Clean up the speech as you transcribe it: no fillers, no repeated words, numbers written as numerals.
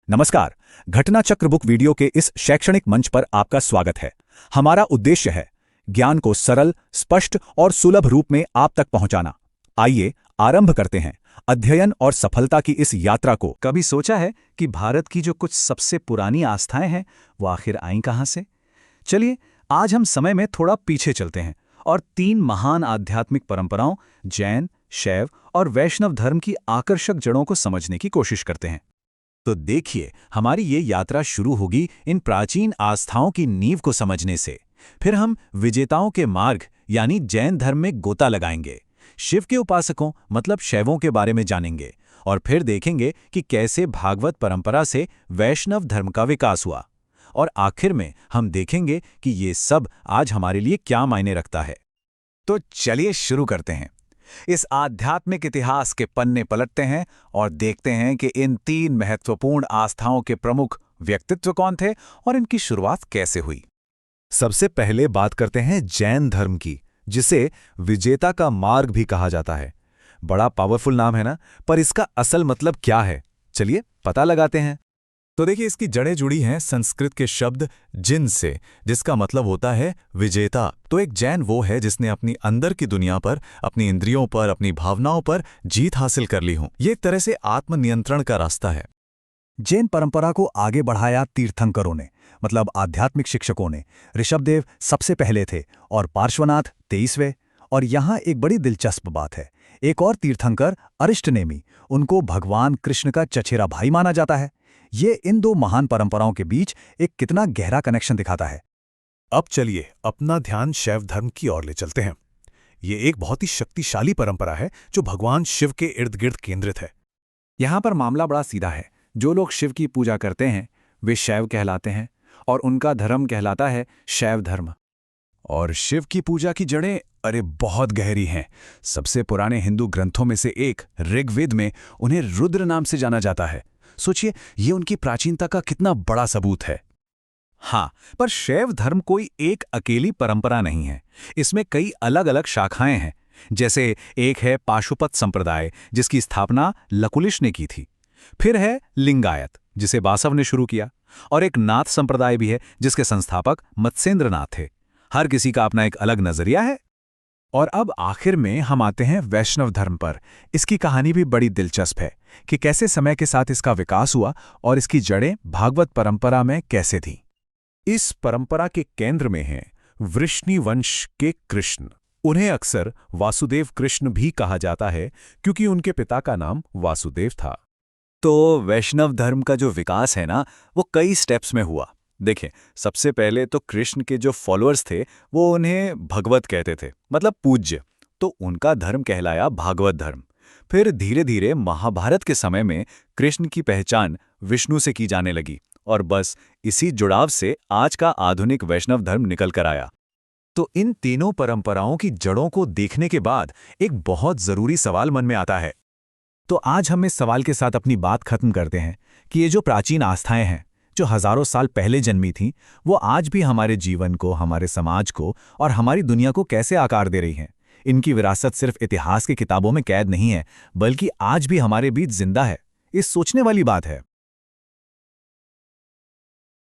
नमस्कार। घटना चक्र बुक वीडियो के इस शैक्षणिक मंच पर आपका स्वागत है। हमारा उद्देश्य है ज्ञान को सरल, स्पष्ट और सुलभ रूप में आप तक पहुंचाना। आइए आरंभ करते हैं अध्ययन और सफलता की इस यात्रा को। कभी सोचा है कि भारत की जो कुछ सबसे पुरानी आस्थाएं हैं वो आखिर आईं कहां से? चलिए आज हम समय में थोड़ा पीछे चलते हैं और 3 महान आध्यात्मिक परंपराओं जैन, शैव और वैष्णव धर्म की आकर्षक जड़ों को समझने की कोशिश करते हैं। तो देखिए, हमारी ये यात्रा शुरू होगी इन प्राचीन आस्थाओं की नींव को समझने से। फिर हम विजेताओं के मार्ग यानी जैन धर्म में गोता लगाएंगे, शिव के उपासकों मतलब शैवों के बारे में जानेंगे और फिर देखेंगे कि कैसे भागवत परंपरा से वैष्णव धर्म का विकास हुआ। और आखिर में हम देखेंगे कि ये सब आज हमारे लिए क्या मायने रखता है। तो चलिए शुरू करते हैं। इस आध्यात्मिक इतिहास के पन्ने पलटते हैं और देखते हैं कि इन 3 महत्वपूर्ण आस्थाओं के प्रमुख व्यक्तित्व कौन थे और इनकी शुरुआत कैसे हुई। सबसे पहले बात करते हैं जैन धर्म की, जिसे विजेता का मार्ग भी कहा जाता है। बड़ा पावरफुल नाम है ना, पर इसका असल मतलब क्या है? चलिए पता लगाते हैं। तो देखिए, इसकी जड़ें जुड़ी हैं संस्कृत के शब्द जिन से, जिसका मतलब होता है विजेता। तो एक जैन वो है जिसने अपनी अंदर की दुनिया पर, अपनी इंद्रियों पर, अपनी भावनाओं पर जीत हासिल कर ली हो। ये एक तरह से आत्मनियंत्रण का रास्ता है। जैन परंपरा को आगे बढ़ाया तीर्थंकरों ने, मतलब आध्यात्मिक शिक्षकों ने। ऋषभदेव सबसे पहले थे और पार्श्वनाथ 23वें। और यहाँ एक बड़ी दिलचस्प बात है, एक और तीर्थंकर अरिष्टनेमी, उनको भगवान कृष्ण का चचेरा भाई माना जाता है। ये इन 2 महान परंपराओं के बीच एक कितना गहरा कनेक्शन दिखाता है। अब चलिए अपना ध्यान शैव धर्म की ओर ले चलते हैं। ये एक बहुत ही शक्तिशाली परंपरा है जो भगवान शिव के इर्द गिर्द केंद्रित है। यहाँ पर मामला बड़ा सीधा है। जो लोग शिव की पूजा करते हैं वे शैव कहलाते हैं और उनका धर्म कहलाता है शैव धर्म। और शिव की पूजा की जड़ें बहुत गहरी हैं। सबसे पुराने हिंदू ग्रंथों में से एक ऋग्वेद में उन्हें रुद्र नाम से जाना जाता है। सोचिए, ये उनकी प्राचीनता का कितना बड़ा सबूत है। हाँ, पर शैव धर्म कोई एक अकेली परंपरा नहीं है। इसमें कई अलग अलग शाखाएं हैं। जैसे एक है पाशुपत संप्रदाय, जिसकी स्थापना लकुलिश ने की थी। फिर है लिंगायत, जिसे बासव ने शुरू किया। और एक नाथ संप्रदाय भी है, जिसके संस्थापक मत्स्येंद्र नाथ थे। हर किसी का अपना एक अलग नजरिया है। और अब आखिर में हम आते हैं वैष्णव धर्म पर। इसकी कहानी भी बड़ी दिलचस्प है कि कैसे समय के साथ इसका विकास हुआ और इसकी जड़ें भागवत परंपरा में कैसे थीं। इस परंपरा के केंद्र में हैं वृष्णि वंश के कृष्ण। उन्हें अक्सर वासुदेव कृष्ण भी कहा जाता है क्योंकि उनके पिता का नाम वासुदेव था। तो वैष्णव धर्म का जो विकास है ना, वो कई स्टेप्स में हुआ। देखें, सबसे पहले तो कृष्ण के जो फॉलोअर्स थे वो उन्हें भगवत कहते थे, मतलब पूज्य। तो उनका धर्म कहलाया भागवत धर्म। फिर धीरे धीरे महाभारत के समय में कृष्ण की पहचान विष्णु से की जाने लगी और बस इसी जुड़ाव से आज का आधुनिक वैष्णव धर्म निकल कर आया। तो इन तीनों परंपराओं की जड़ों को देखने के बाद एक बहुत जरूरी सवाल मन में आता है। तो आज हम इस सवाल के साथ अपनी बात खत्म करते हैं कि ये जो प्राचीन आस्थाएं हैं, जो हजारों साल पहले जन्मी थीं, वो आज भी हमारे जीवन को, हमारे समाज को और हमारी दुनिया को कैसे आकार दे रही हैं। इनकी विरासत सिर्फ इतिहास की किताबों में कैद नहीं है, बल्कि आज भी हमारे बीच जिंदा है। इस सोचने वाली बात है।